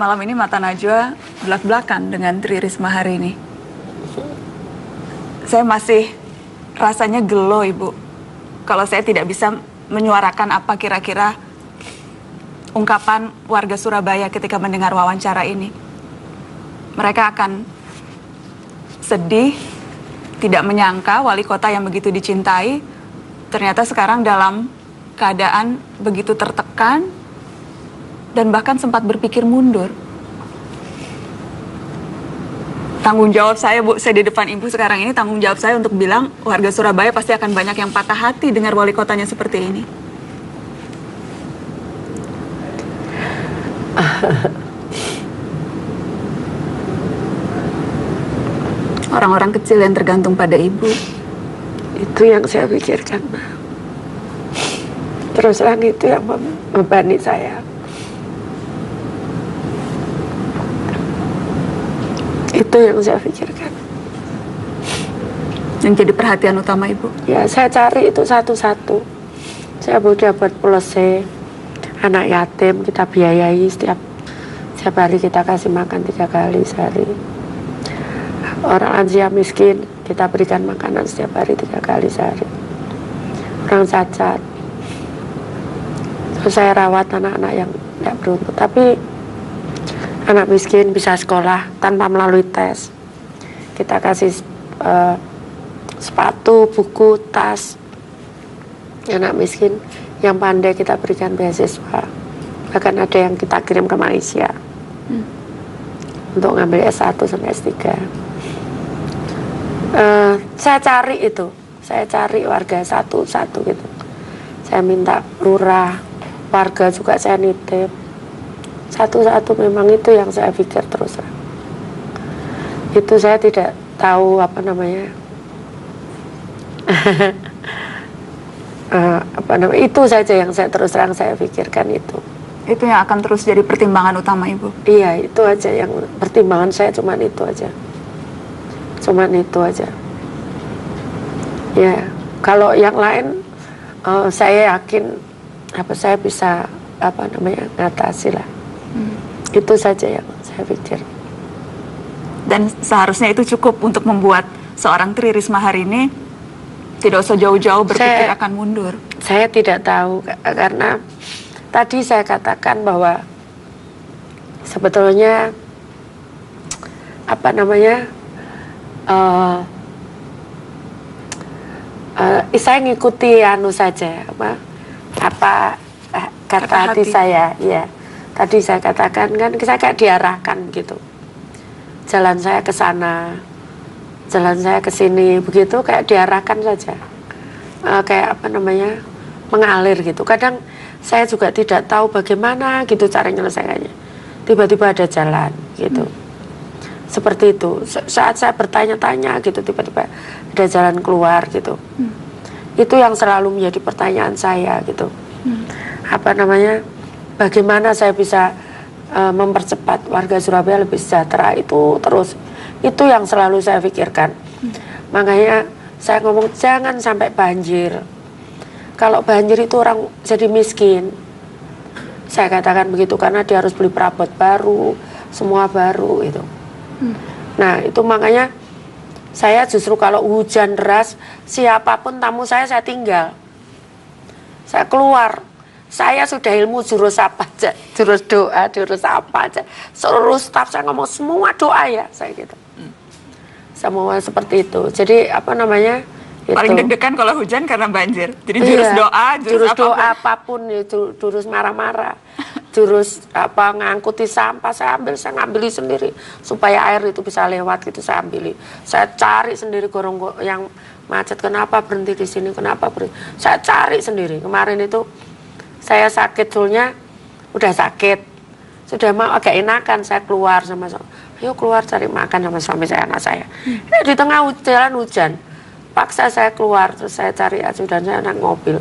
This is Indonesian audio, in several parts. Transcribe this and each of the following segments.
malam ini mata Najwa belak-belakan dengan Tri Risma hari ini. Saya masih rasanya gelo, Ibu. Kalau saya tidak bisa menyuarakan apa kira-kira ungkapan warga Surabaya ketika mendengar wawancara ini. Mereka akan sedih, tidak menyangka wali kota yang begitu dicintai ternyata sekarang dalam keadaan begitu tertekan dan bahkan sempat berpikir mundur. Tanggung jawab saya, Bu, saya di depan Ibu sekarang ini, tanggung jawab saya untuk bilang warga Surabaya pasti akan banyak yang patah hati dengar wali kotanya seperti ini. Orang-orang kecil yang tergantung pada Ibu. Itu yang saya pikirkan, Ma. Terus terang itu yang membebani saya. Itu yang saya pikirkan. Yang jadi perhatian utama Ibu? Ya, saya cari itu satu-satu. Saya udah buat polisi anak yatim, kita biayai setiap hari kita kasih makan 3 kali sehari. Orang lansia miskin kita berikan makanan setiap hari 3 kali sehari. Orang cacat, terus saya rawat anak-anak yang tidak beruntung. Tapi anak miskin bisa sekolah tanpa melalui tes. Kita kasih sepatu, buku, tas. Anak miskin yang pandai kita berikan beasiswa. Bahkan ada yang kita kirim ke Malaysia untuk ngambil S1 sampai S3. Saya cari itu, saya cari warga satu-satu gitu. Saya minta lurah, warga juga saya nitip. Satu-satu memang itu yang saya pikir terus. Itu saya tidak tahu apa namanya. Itu saja yang saya terus terang saya pikirkan itu. Itu yang akan terus jadi pertimbangan utama Ibu? Iya, itu aja yang pertimbangan saya, cuman itu aja. Cuman itu aja. Ya, kalau yang lain saya yakin saya bisa ngatasi lah. Itu saja yang saya pikir. Dan seharusnya itu cukup untuk membuat seorang Tri Risma hari ini tidak usah jauh-jauh berpikir akan mundur. Saya tidak tahu, karena tadi saya katakan bahwa sebetulnya saya ngikuti saja kata hati saya. Ya, tadi saya katakan kan saya kayak diarahkan gitu. Jalan saya ke sana, jalan saya ke sini, begitu kayak diarahkan saja. Kayak mengalir gitu. Kadang saya juga tidak tahu bagaimana gitu cara menyelesaikannya. Tiba-tiba ada jalan gitu. Seperti itu. Saat saya bertanya-tanya gitu, tiba-tiba ada jalan keluar gitu. Itu yang selalu menjadi pertanyaan saya gitu. Bagaimana saya bisa mempercepat warga Surabaya lebih sejahtera, itu terus. Itu yang selalu saya pikirkan. Makanya saya ngomong jangan sampai banjir. Kalau banjir itu orang jadi miskin. Saya katakan begitu karena dia harus beli perabot baru, semua baru itu. Nah, itu makanya saya justru kalau hujan deras, siapapun tamu saya tinggal. Saya keluar. Saya sudah ilmu jurus apa aja, jurus doa, jurus apa aja. Seluruh staf saya ngomong semua doa ya, saya gitu. Semua seperti itu. Jadi paling deg-degan kalau hujan karena banjir. Jadi jurus doa, jurus doa apapun, jurus marah-marah, jurus ngangkuti sampah saya ngambil sendiri supaya air itu bisa lewat gitu, saya ambil. Saya cari sendiri gorong yang macet, kenapa berhenti di sini, kenapa berhenti. Saya cari sendiri. Kemarin itu saya sakit, soalnya udah sakit, sudah mau agak enakan, saya keluar sama ayo keluar cari makan sama suami saya, anak saya. Di tengah jalan hujan, paksa saya keluar, terus saya cari ajudan saya naik mobil.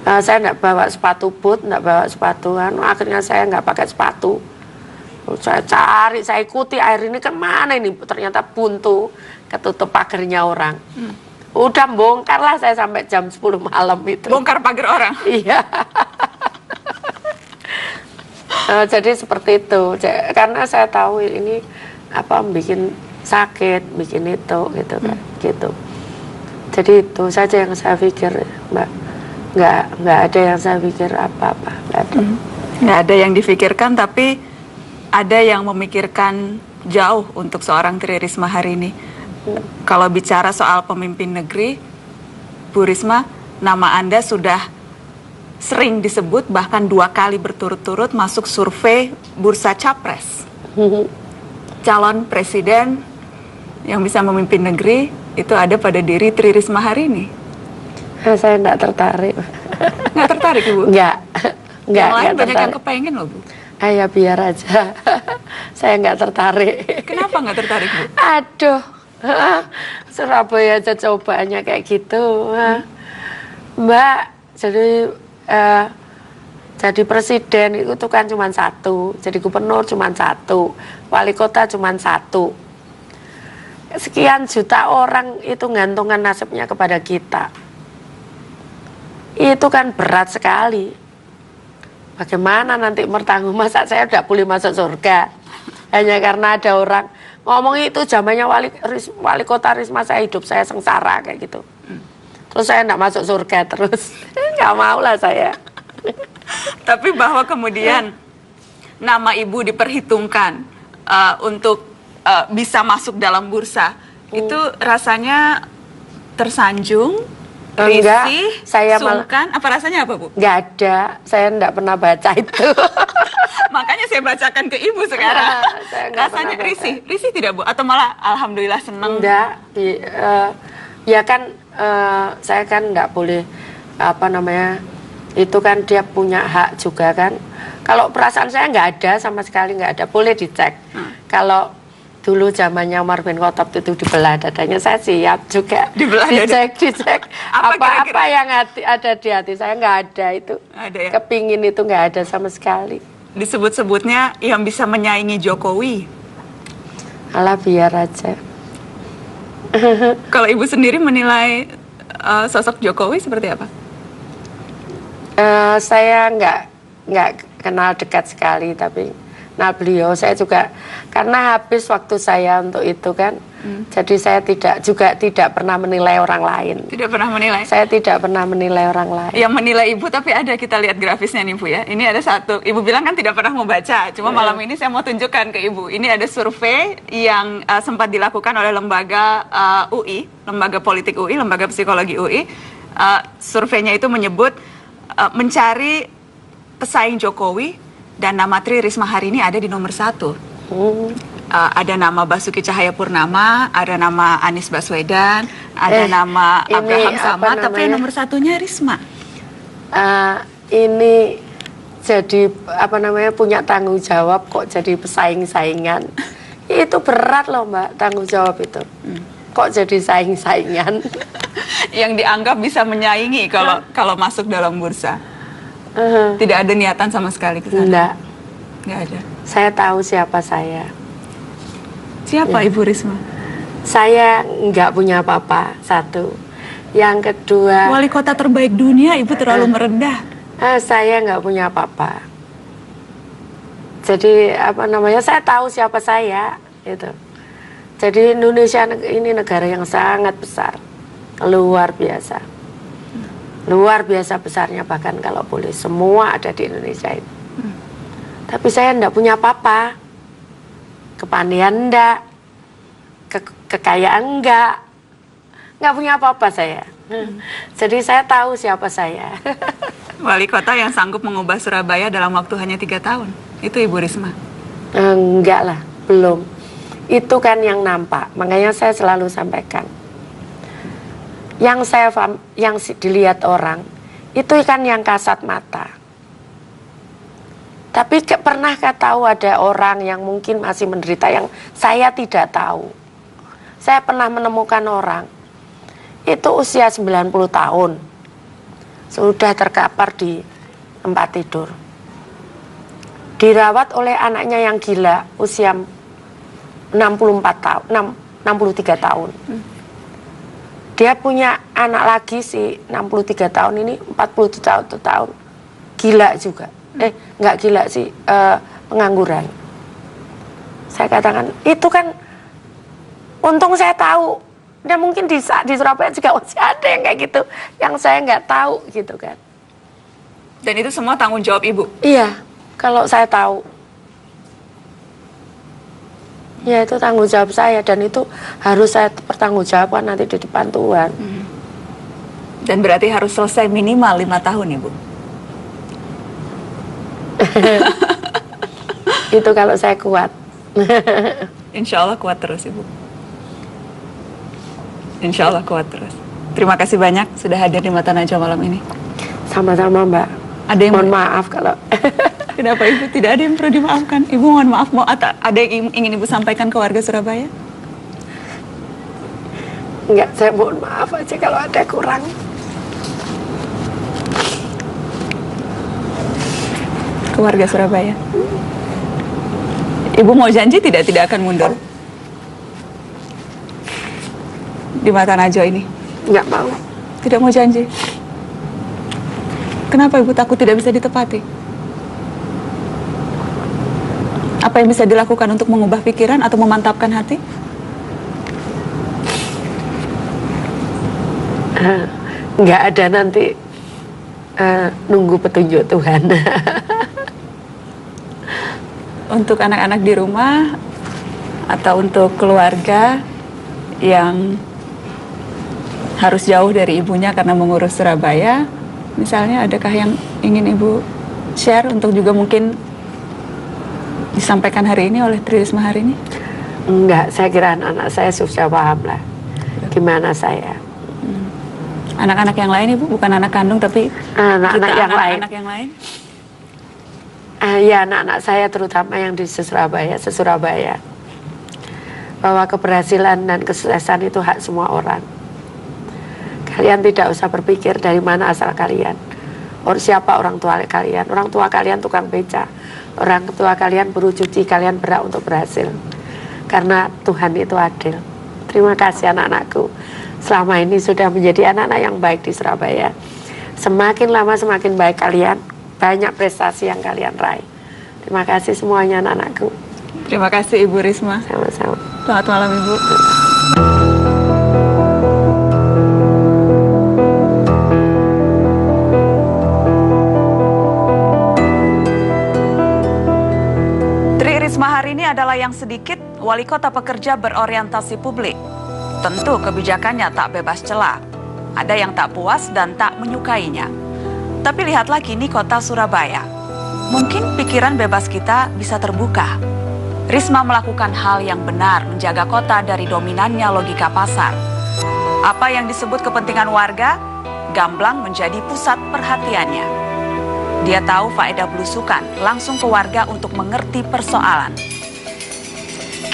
Saya nggak bawa sepatu boot, nggak bawa sepatu, akhirnya saya nggak pakai sepatu. Saya cari, saya ikuti air ini kemana ini, ternyata buntu, ketutup pagarnya orang. Udah bongkar lah saya sampai jam 10 malam itu. Bongkar pagar orang? Iya. Jadi seperti itu. Karena saya tahu ini apa bikin sakit, bikin itu gitu kan, gitu. Jadi itu saja yang saya pikir, Mbak. Nggak ada yang saya pikir apa-apa, nggak ada. Nggak ada yang difikirkan, tapi ada yang memikirkan jauh untuk seorang Tri Risma hari ini. Kalau bicara soal pemimpin negeri, Bu Risma, nama Anda sudah sering disebut, bahkan 2 kali berturut-turut masuk survei Bursa Capres. Calon presiden yang bisa memimpin negeri itu ada pada diri Tri Risma hari ini. Saya nggak tertarik. Nggak tertarik, Ibu? Nggak. Yang lain banyak tertarik. yang kepengen loh, Bu. Ya biar aja. Saya nggak tertarik. Kenapa nggak tertarik, Bu? Aduh, Surabaya aja cobaannya kayak gitu, Mbak. Jadi presiden itu kan cuma 1, jadi gubernur cuma 1, wali kota cuma 1. Sekian juta orang itu gantungkan nasibnya kepada kita. Itu kan berat sekali. Bagaimana nanti masa saya udah boleh masuk surga hanya karena ada orang ngomong itu zamannya wali kota Risma, saya hidup saya sengsara kayak gitu. Terus saya enggak masuk surga terus. Nggak mau lah saya. Tapi bahwa kemudian nama Ibu diperhitungkan untuk bisa masuk dalam bursa, itu rasanya tersanjung, risih, saya sungkan, apa rasanya apa, Bu? Nggak ada, saya enggak pernah baca itu. Makanya saya bacakan ke Ibu sekarang. Rasanya risih tidak, Bu? Atau malah alhamdulillah senang? Enggak, ya kan saya kan enggak boleh itu kan dia punya hak juga kan. Kalau perasaan saya nggak ada sama sekali, nggak ada, boleh dicek. Kalau dulu zamannya Umar bin Khattab itu dibelah dadanya, saya siap juga dicek apa yang ada di hati saya, nggak ada itu. Ada ya? Kepingin itu nggak ada sama sekali. Disebut-sebutnya yang bisa menyaingi Jokowi. Alah biar aja. Kalau Ibu sendiri menilai sosok Jokowi seperti apa? Saya nggak kenal dekat sekali, tapi nah beliau saya juga karena habis waktu saya untuk itu kan, jadi saya tidak pernah menilai orang lain. Tidak pernah menilai? Saya tidak pernah menilai orang lain. Yang menilai Ibu, tapi ada, kita lihat grafisnya nih, Bu ya. Ini ada satu, Ibu bilang kan tidak pernah membaca, cuma malam ini saya mau tunjukkan ke Ibu. Ini ada survei yang sempat dilakukan oleh lembaga UI, lembaga politik UI, lembaga psikologi UI. Surveinya itu menyebut mencari pesaing Jokowi, dan nama Tri Risma hari ini ada di nomor 1. Ada nama Basuki Cahayapurnama, ada nama Anies Baswedan, ada nama Abraham Samad, tapi yang nomor 1-nya Risma. Ini jadi punya tanggung jawab kok jadi pesaing-saingan. Itu berat loh, Mbak, tanggung jawab itu. Kok jadi saing-saingan? Yang dianggap bisa menyaingi kalau masuk dalam bursa. Tidak ada niatan sama sekali ke sana? Nggak ada. Saya tahu siapa saya. Siapa Ibu Risma? Saya nggak punya apa-apa, 1. Yang kedua, wali kota terbaik dunia, Ibu terlalu merendah. Saya nggak punya apa-apa. Jadi saya tahu siapa saya, itu. Jadi Indonesia ini negara yang sangat besar, luar biasa. Luar biasa besarnya, bahkan kalau boleh semua ada di Indonesia itu. Tapi saya enggak punya apa-apa. Kepandaian enggak, kekayaan enggak punya apa-apa saya. Jadi saya tahu siapa saya. Wali kota yang sanggup mengubah Surabaya dalam waktu hanya 3 tahun, itu Ibu Risma? Enggak lah, belum. Itu kan yang nampak, makanya saya selalu sampaikan. Yang dilihat orang itu kan yang kasat mata. Tapi pernahkah tahu ada orang yang mungkin masih menderita yang saya tidak tahu? Saya pernah menemukan orang itu usia 90 tahun, sudah terkapar di tempat tidur, dirawat oleh anaknya yang gila usia 63 tahun. Dia punya anak lagi si 63 tahun ini, 40 tahun gila juga. nggak gila sih, pengangguran. Saya katakan, itu kan untung saya tahu. Dan mungkin di Surabaya juga masih ada yang kayak gitu, yang saya nggak tahu gitu kan. Dan itu semua tanggung jawab Ibu? Iya, kalau saya tahu. Ya itu tanggung jawab saya, dan itu harus saya pertanggungjawabkan nanti di depan Tuhan. Dan berarti harus selesai minimal 5 tahun Ibu? Itu kalau saya kuat. Insya Allah kuat terus Ibu. Insya Allah kuat terus. Terima kasih banyak sudah hadir di Mata Najwa malam ini. Sama-sama Mbak. Ada yang Mohon maaf kalau Kenapa Ibu? Tidak ada yang perlu dimaafkan. Ibu mohon maaf, ada yang ingin Ibu sampaikan ke warga Surabaya? enggak, saya mohon maaf aja kalau ada kurang. Ke warga Surabaya. Ibu mau janji tidak akan mundur di Mata Najwa ini? Enggak mau. Tidak mau janji. Kenapa Ibu takut tidak bisa ditepati? Apa yang bisa dilakukan untuk mengubah pikiran atau memantapkan hati? Nggak ada, nanti nunggu petunjuk Tuhan. Untuk anak-anak di rumah atau untuk keluarga yang harus jauh dari ibunya karena mengurus Surabaya, misalnya, adakah yang ingin Ibu share untuk juga mungkin disampaikan hari ini oleh Tri Risma hari ini? Enggak, saya kira anak-anak saya sudah paham lah gimana saya. Anak-anak yang lain Ibu, bukan anak kandung tapi anak-anak yang lain. Anak yang lain? Ya, anak-anak saya terutama yang di Surabaya, bahwa keberhasilan dan kesuksesan itu hak semua orang. Kalian tidak usah berpikir dari mana asal kalian, siapa orang tua kalian. Orang tua kalian tukang beca, orang tua kalian buruh cuci, kalian berhak untuk berhasil. Karena Tuhan itu adil. Terima kasih anak-anakku, selama ini sudah menjadi anak-anak yang baik di Surabaya. Semakin lama semakin baik kalian, banyak prestasi yang kalian raih. Terima kasih semuanya anak-anakku. Terima kasih Ibu Risma. Sama-sama. Selamat malam Ibu. Tri Risma hari ini adalah yang sedikit wali kota pekerja berorientasi publik. Tentu kebijakannya tak bebas celah. Ada yang tak puas dan tak menyukainya. Tapi lihatlah kini kota Surabaya. Mungkin pikiran bebas kita bisa terbuka. Risma melakukan hal yang benar, menjaga kota dari dominannya logika pasar. Apa yang disebut kepentingan warga, gamblang menjadi pusat perhatiannya. Dia tahu faedah belusukan langsung ke warga untuk mengerti persoalan.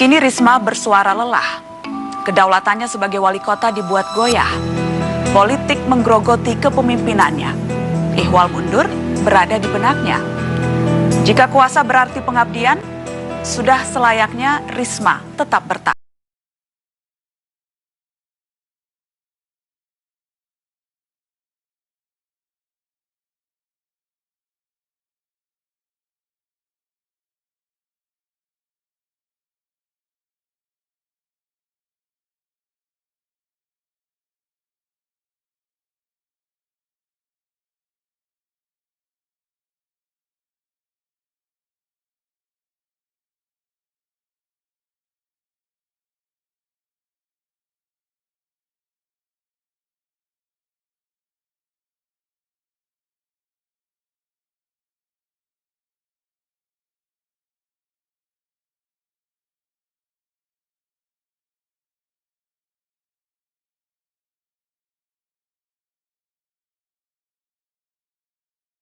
Kini Risma bersuara lelah. Kedaulatannya sebagai wali kota dibuat goyah. Politik menggerogoti kepemimpinannya. Ihwal mundur berada di benaknya. Jika kuasa berarti pengabdian, sudah selayaknya Risma tetap bertahan.